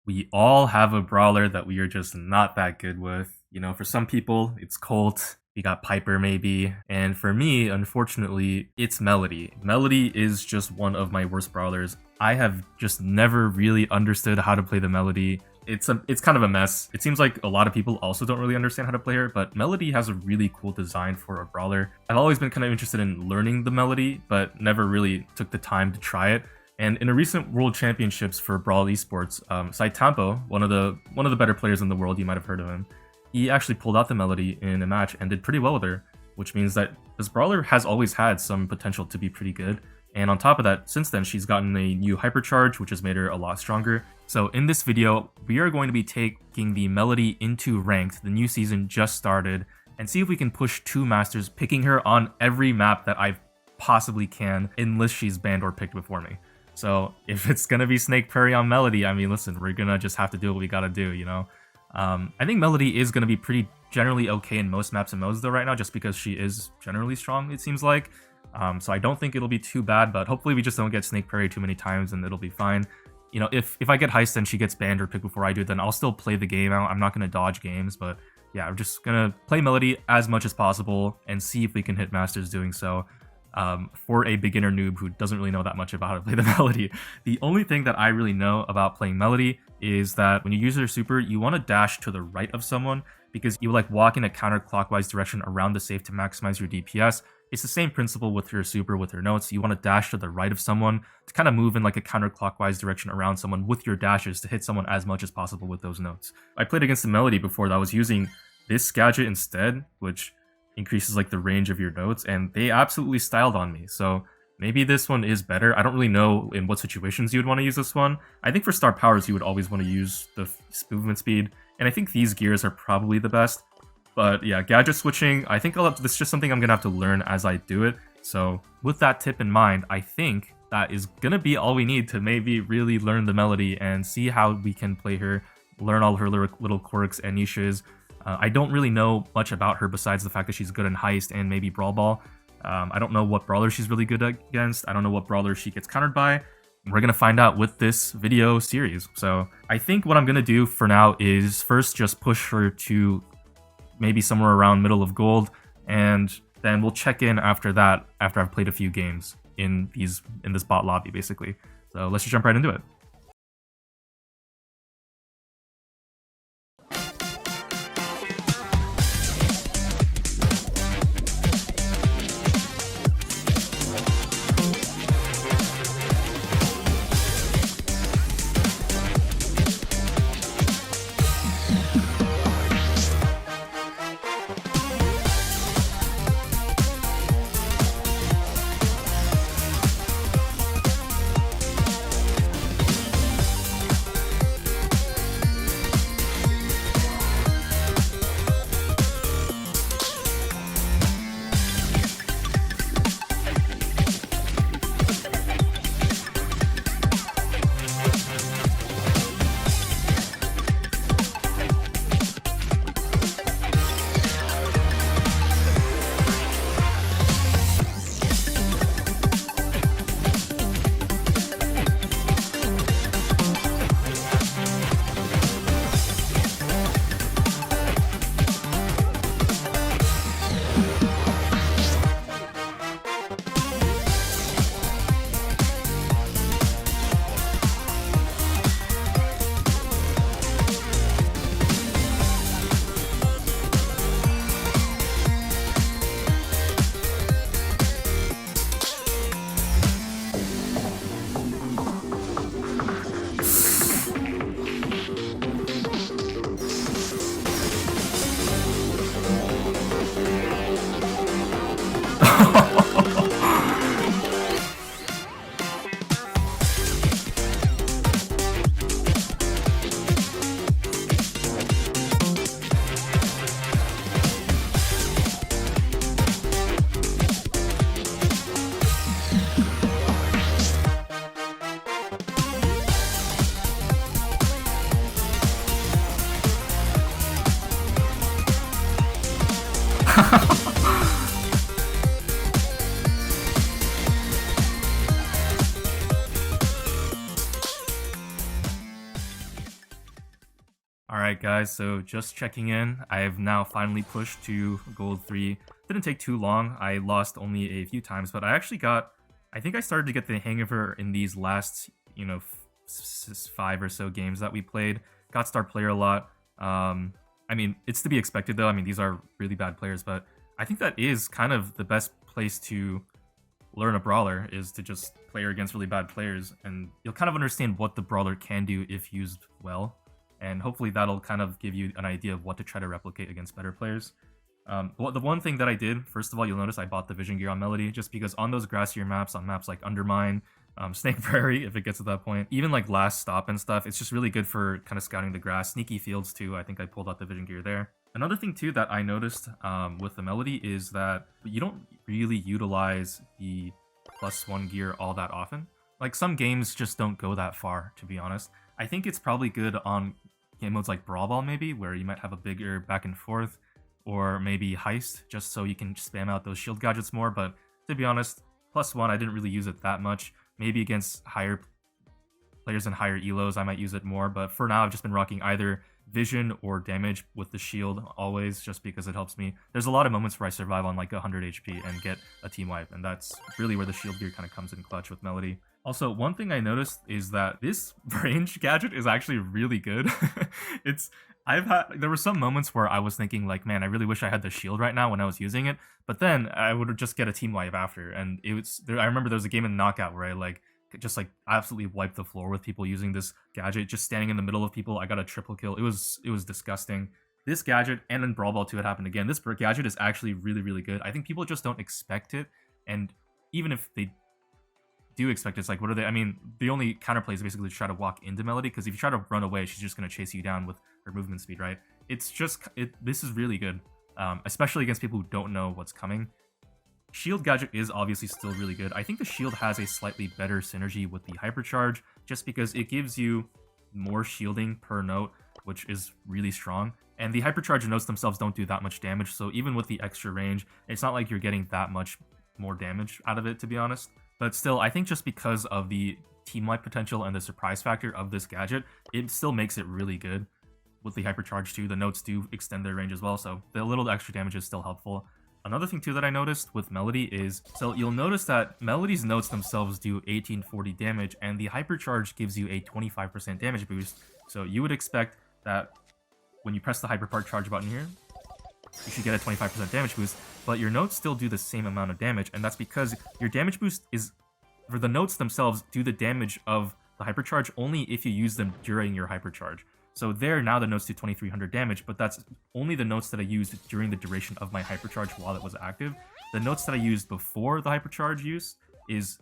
We all have a brawler that we are just not that good with. You know, for some people, it's Colt. We got Piper maybe. And for me, unfortunately, it's Melody. Melody is just one of my worst brawlers. I have just never really understood how to play the Melody. It's kind of a mess. It seems like a lot of people also don't really understand how to play her, but Melody has a really cool design for a brawler. I've always been kind of interested in learning the Melody, but never really took the time to try it. And in a recent World Championships for Brawl Esports, Saitampo, one of the better players in the world, you might have heard of him, he actually pulled out the Melody in a match and did pretty well with her, which means that this brawler has always had some potential to be pretty good. And on top of that, since then, she's gotten a new hypercharge, which has made her a lot stronger. So in this video, we are going to be taking the Melody into ranked. The new season just started, and see if we can push 2 masters, picking her on every map that I possibly can, unless she's banned or picked before me. So if it's gonna be Snake Prairie on Melody, I mean, listen, we're gonna just have to do what we gotta do, you know? I think Melody is gonna be pretty generally okay in most maps and modes though right now, just because she is generally strong, it seems like. So I don't think it'll be too bad, but hopefully we just don't get Snake Prairie too many times and it'll be fine. You know, if I get heist and she gets banned or picked before I do, then I'll still play the game out. I'm not gonna dodge games, but yeah, I'm just gonna play Melody as much as possible and see if we can hit masters doing so. For a beginner noob who doesn't really know that much about how to play the Melody. The only thing that I really know about playing Melody is that when you use your super, you want to dash to the right of someone because you like walk in a counterclockwise direction around the safe to maximize your DPS. It's the same principle with your super, with your notes. You want to dash to the right of someone to kind of move in like a counterclockwise direction around someone with your dashes to hit someone as much as possible with those notes. I played against the Melody before that I was using this gadget instead, which increases like the range of your notes, and they absolutely styled on me. So maybe this one is better. I don't really know in what situations you would want to use this one. I think for star powers you would always want to use the movement speed, and I think these gears are probably the best. But yeah, gadget switching, I think this is just something I'm gonna have to learn as I do it. So with that tip in mind, I think that is gonna be all we need to maybe really learn the Melody and see how we can play her, learn all her little quirks and niches. I don't really know much about her besides the fact that she's good in Heist and maybe Brawl Ball. I don't know what brawler she's really good against. I don't know what brawler she gets countered by. We're going to find out with this video series. So I think what I'm going to do for now is first just push her to maybe somewhere around middle of gold, and then we'll check in after that, after I've played a few games in this bot lobby, basically. So let's just jump right into it. Alright guys, so just checking in. I have now finally pushed to gold 3. Didn't take too long. I lost only a few times, but I think I started to get the hang of her in these last, 5 or so games that we played. Got star player a lot. I mean, it's to be expected though. I mean, these are really bad players, but I think that is kind of the best place to learn a brawler, is to just play her against really bad players, and you'll kind of understand what the brawler can do if used well. And hopefully that'll kind of give you an idea of what to try to replicate against better players. Well, the one thing that I did, first of all, you'll notice I bought the vision gear on Melodie, just because on those grassier maps, on maps like Undermine, Snake Prairie, if it gets to that point, even like Last Stop and stuff, it's just really good for kind of scouting the grass. Sneaky Fields too, I think I pulled out the vision gear there. Another thing too that I noticed with the Melodie is that you don't really utilize the +1 gear all that often. Like, some games just don't go that far, to be honest. I think it's probably good on game modes like Brawl Ball maybe, where you might have a bigger back and forth, or maybe Heist, just so you can spam out those shield gadgets more, but to be honest, +1, I didn't really use it that much. Maybe against higher players and higher elos, I might use it more, but for now, I've just been rocking either vision or damage with the shield always, just because it helps me. There's a lot of moments where I survive on like 100 HP and get a team wipe, and that's really where the shield gear kind of comes in clutch with Melodie. Also, one thing I noticed is that this range gadget is actually really good. There were some moments where I was thinking like, man, I really wish I had the shield right now when I was using it, but then I would just get a team wipe after, and I remember there was a game in Knockout where I just absolutely wiped the floor with people using this gadget, just standing in the middle of people. I got a triple kill. It was disgusting. This gadget, and in Brawl Ball 2 it happened again. This gadget is actually really, really good. I think people just don't expect it, and even if they do expect it, it's like, what are they? I mean, the only counterplay is basically to try to walk into Melodie, because if you try to run away, she's just going to chase you down with her movement speed, right? This is really good, especially against people who don't know what's coming. Shield gadget is obviously still really good. I think the shield has a slightly better synergy with the hypercharge, just because it gives you more shielding per note, which is really strong. And the hypercharge notes themselves don't do that much damage, so even with the extra range, it's not like you're getting that much more damage out of it, to be honest. But still, I think just because of the team wipe potential and the surprise factor of this gadget, it still makes it really good. With the hypercharge too, the notes do extend their range as well, so the little extra damage is still helpful. Another thing too that I noticed with Melodie is, so you'll notice that Melodie's notes themselves do 1840 damage, and the hypercharge gives you a 25% damage boost. So you would expect that when you press the hypercharge button here, you should get a 25% damage boost, but your notes still do the same amount of damage, and that's because your damage boost is, for the notes themselves, do the damage of the hypercharge only if you use them during your hypercharge. So there, now the notes do 2300 damage, but that's only the notes that I used during the duration of my hypercharge while it was active. The notes that I used before the hypercharge use is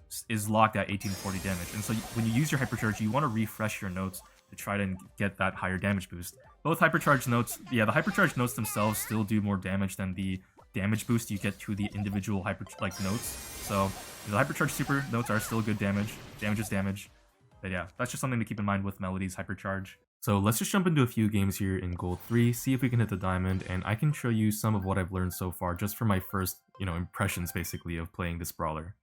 locked at 1840 damage. And so when you use your hypercharge, you want to refresh your notes to try to get that higher damage boost. Both hypercharge notes, yeah, the hypercharge notes themselves still do more damage than the damage boost you get to the individual notes. So the hypercharge super notes are still good damage. Damage is damage. But yeah, that's just something to keep in mind with Melodie's hypercharge. So let's just jump into a few games here in Gold 3, see if we can hit the diamond, and I can show you some of what I've learned so far just from my first, impressions basically of playing this brawler.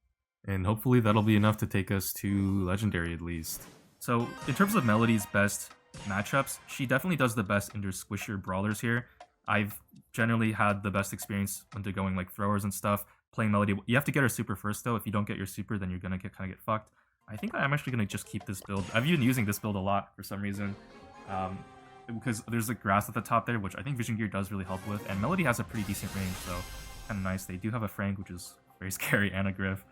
And hopefully that'll be enough to take us to Legendary at least. So in terms of Melodie's best matchups, she definitely does the best into squishier brawlers here. I've generally had the best experience into going like throwers and stuff, playing Melodie. You have to get her super first though. If you don't get your super, then you're gonna kind of get fucked. I think I'm actually gonna just keep this build. I've been using this build a lot for some reason. Because there's the grass at the top there, which I think Vision Gear does really help with, and Melodie has a pretty decent range, so kind of nice. They do have a Frank, which is very scary, and a Griff,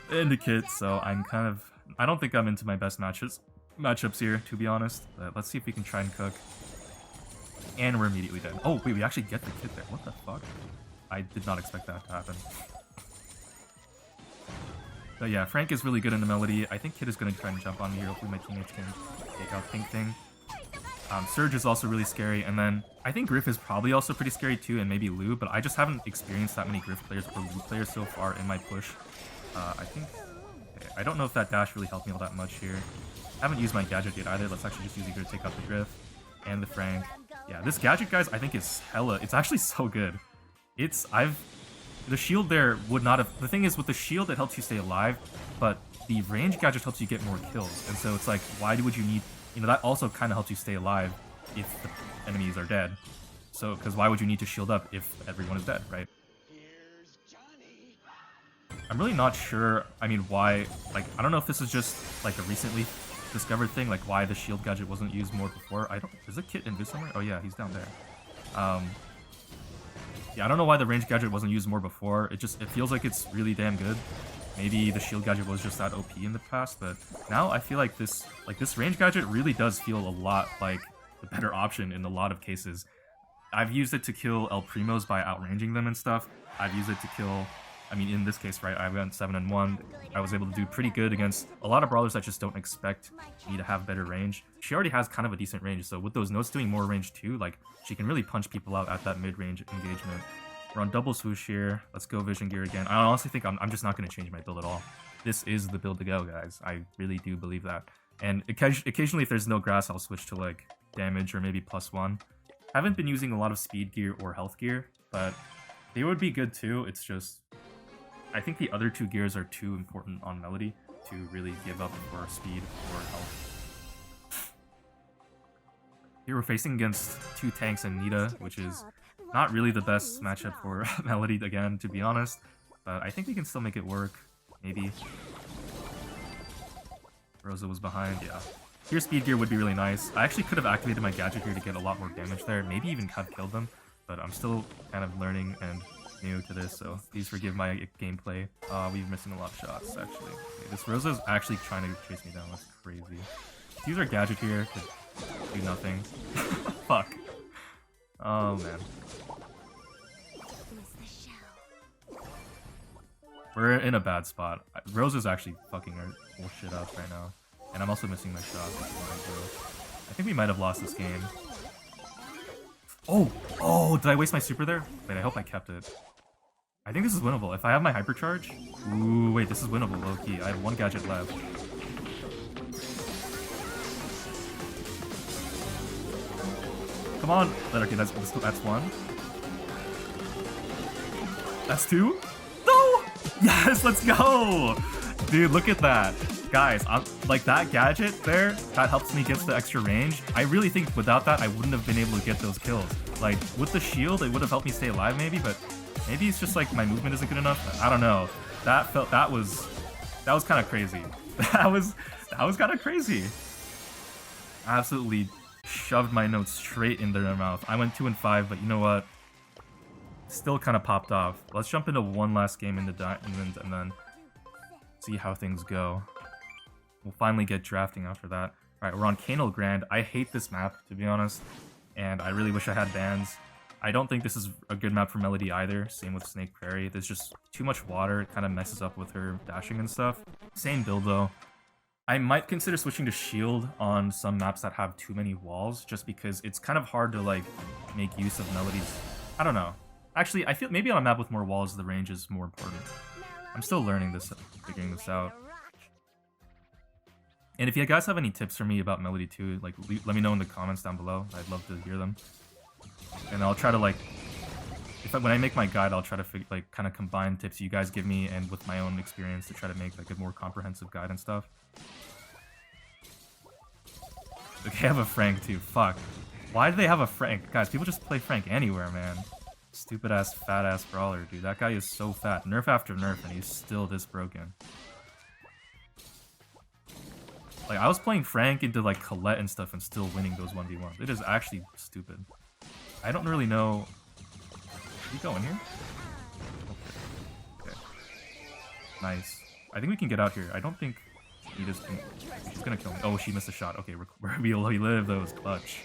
and a Kit, so I don't think I'm into my best matchups here, to be honest, but let's see if we can try and cook. And we're immediately dead. Oh, wait, we actually get the Kit there. What the fuck? I did not expect that to happen. But yeah, Frank is really good in the Melodie. I think Kit is going to try and jump on me here. Hopefully my teammates can take out Pink Thing. Surge is also really scary, and then I think Griff is probably also pretty scary too, and maybe Lou, but I just haven't experienced that many Griff players or Lou players so far in my push. I don't know if that dash really helped me all that much here. I haven't used my gadget yet either. Let's actually just use it here to take out the Griff and the Frank. Yeah, this gadget, guys, I think is hella. It's actually so good. The shield there would not have... The thing is, with the shield, it helps you stay alive, but the range gadget helps you get more kills, and so it's like, why would you need... that also kind of helps you stay alive, if the enemies are dead. So, because why would you need to shield up if everyone is dead, right? I'm really not sure, I mean, why, like, I don't know if this is just, like, a recently discovered thing, like, why the shield gadget wasn't used more before. Is the kit in this somewhere? Oh yeah, he's down there. Yeah, I don't know why the range gadget wasn't used more before. It feels like it's really damn good. Maybe the shield gadget was just that OP in the past, but now I feel like this range gadget really does feel a lot like the better option in a lot of cases. I've used it to kill El Primos by outranging them and stuff. I've used it to kill, I mean, in this case, right, I went 7-1. I was able to do pretty good against a lot of brawlers that just don't expect me to have better range. She already has kind of a decent range, so with those notes doing more range too, like, she can really punch people out at that mid-range engagement. We're on double swoosh here. Let's go vision gear again. I honestly think I'm just not going to change my build at all. This is the build to go, guys. I really do believe that. And occasionally, if there's no grass, I'll switch to, like, damage or maybe +1. Haven't been using a lot of speed gear or health gear, but they would be good too. It's just, I think the other two gears are too important on Melodie to really give up for speed or health. Here we're facing against two tanks and Nita, which is not really the best matchup for Melodie again, to be honest. But I think we can still make it work, maybe. Rosa was behind, yeah. Here speed gear would be really nice. I actually could have activated my gadget here to get a lot more damage there, maybe even have killed them. But I'm still kind of learning and new to this, so please forgive my gameplay. We're missing a lot of shots, actually. Okay, this Rosa's actually trying to chase me down. That's crazy. Let's use our gadget here to do nothing. Fuck. Oh, man. We're in a bad spot. Rosa's actually fucking our whole shit up right now. And I'm also missing my shot. I think we might have lost this game. Oh, did I waste my super there? Wait, I hope I kept it. I think this is winnable. If I have my hypercharge... Ooh, wait, this is winnable, low-key. I have one gadget left. Come on. Okay, that's one. That's two? No! Yes, let's go! Dude, look at that. Guys, like that gadget there, that helps me get the extra range. I really think without that, I wouldn't have been able to get those kills. Like, with the shield, it would have helped me stay alive maybe, but maybe it's just like my movement isn't good enough. I don't know. That was kind of crazy. That was kind of crazy. Absolutely shoved my notes straight into their mouth. I went 2 and 5, but you know what? Still kind of popped off. Let's jump into one last game in the diamond and then see how things go. We'll finally get drafting after that. Alright, we're on Canal Grande. I hate this map, to be honest, and I really wish I had bans. I don't think this is a good map for Melodie either. Same with Snake Prairie. There's just too much water. It kind of messes up with her dashing and stuff. Same build, though. I might consider switching to Shield on some maps that have too many walls, just because it's kind of hard to, like, make use of Melodie's... I don't know. Actually, I feel maybe on a map with more walls, the range is more important. I'm still learning this, figuring this out. And if you guys have any tips for me about Melodie too, like, let me know in the comments down below. I'd love to hear them. And I'll try to, like, when I make my guide, I'll try to kind of combine tips you guys give me and with my own experience to try to make like a more comprehensive guide and stuff. Okay, I have a Frank too. Fuck. Why do they have a Frank? Guys, people just play Frank anywhere, man. Stupid ass, fat ass brawler, dude. That guy is so fat. Nerf after nerf, and he's still this broken. Like, I was playing Frank into, like, Colette and stuff and still winning those 1v1s. It is actually stupid. I don't really know... Should we go in here? Okay. Nice. I think we can get out here. I don't think Nita's gonna... She's gonna kill me. Oh, she missed a shot. Okay, we live. That was clutch.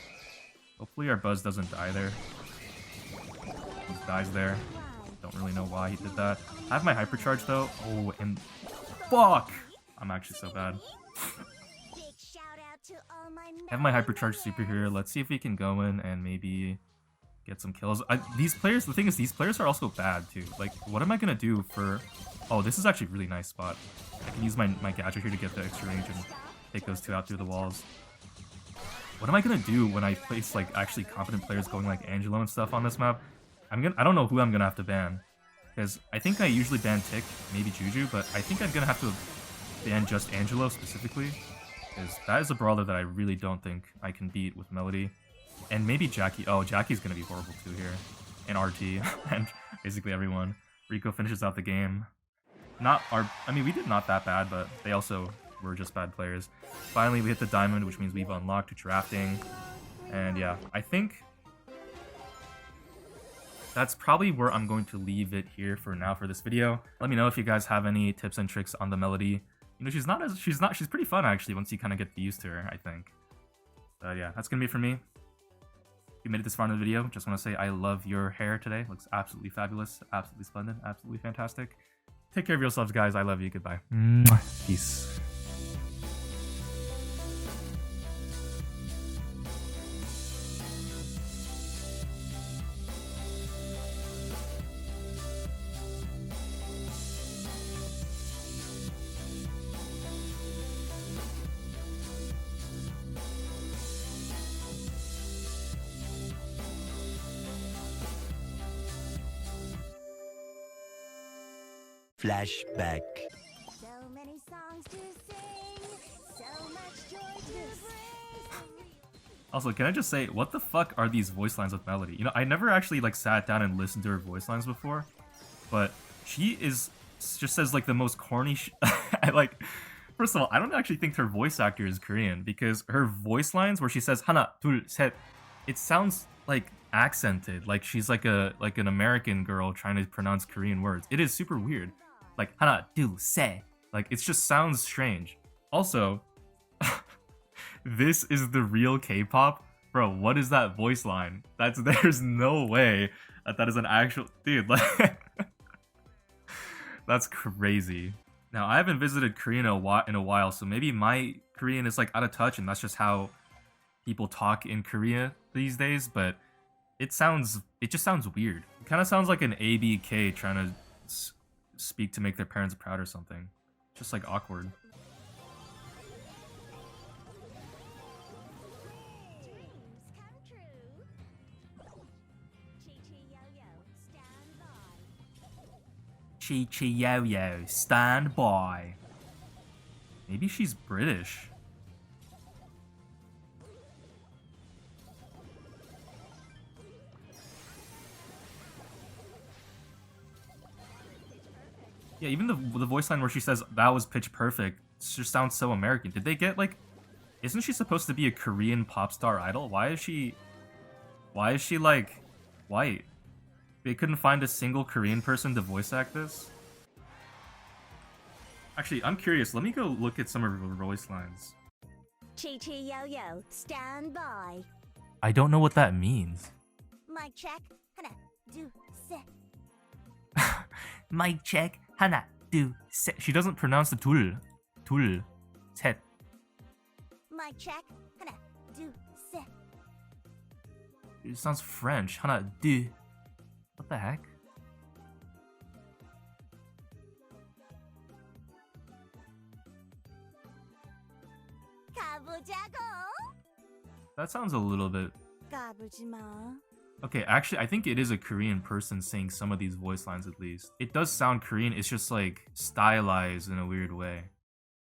Hopefully our Buzz doesn't die there. He dies there. Don't really know why he did that. I have my hypercharge, though. Oh, and... Fuck! I'm actually so bad. I have my hypercharged super here. Let's see if we can go in and maybe get some kills. These players, the thing is, these players are also bad too. Like, what am I gonna do for... Oh, this is actually a really nice spot. I can use my gadget here to get the extra range and take those two out through the walls. What am I gonna do when I place, like, actually competent players going like Angelo and stuff on this map? I don't know who I'm gonna have to ban. Because I think I usually ban Tick, maybe Juju, but I think I'm gonna have to ban just Angelo specifically. Because that is a brawler that I really don't think I can beat with Melodie. And maybe Jackie. Oh, Jackie's gonna be horrible too here. And RT. And basically everyone. Rico finishes out the game. I mean, we did not that bad, but they also were just bad players. Finally, we hit the diamond, which means we've unlocked drafting. And yeah, I think that's probably where I'm going to leave it here for now for this video. Let me know if you guys have any tips and tricks on the Melodie. You know, she's pretty fun actually once you kind of get used to her, I think. But yeah, that's gonna be it for me. If you made it this far in the video, just want to say I love your hair today. Looks absolutely fabulous, absolutely splendid, absolutely fantastic. Take care of yourselves, guys. I love you. Goodbye. Peace. Flashback. So many songs to sing, so much joy to bring. Also, can I just say, what the fuck are these voice lines with Melodie? You know, I never actually like sat down and listened to her voice lines before, but she just says like the most corny like, first of all, I don't actually think her voice actor is Korean, because her voice lines where she says 하나, 둘, 셋, it sounds like accented, like she's like an American girl trying to pronounce Korean words. It is super weird. Like 하나, 둘, 셋. Like it just sounds strange. Also, this is the real K-pop? Bro, what is that voice line? There's no way that is an actual dude, like that's crazy. Now, I haven't visited Korea in a while, so maybe my Korean is like out of touch and that's just how people talk in Korea these days, but it just sounds weird. It kind of sounds like an ABK trying to speak to make their parents proud or something. Just like awkward. Chi Yo Yo, stand by. Maybe she's British. Yeah, even the voice line where she says that was pitch perfect just sounds so American. Did they get like, isn't she supposed to be a Korean pop star idol? Why is she like white? They couldn't find a single Korean person to voice act this? Actually, I'm curious. Let me go look at some of her voice lines. Chi Yo Yo, stand by. I don't know what that means. Mic check. 하나, 둘, 셋. Mic check. 하나, 둘, 셋. She doesn't pronounce the 둘. 둘, 셋. Mic check. 하나, 둘, 셋. It sounds French. 하나, 둘. What the heck? 가보자고. That sounds a little bit... 가보지 마. Okay, actually, I think it is a Korean person saying some of these voice lines at least. It does sound Korean, it's just like stylized in a weird way.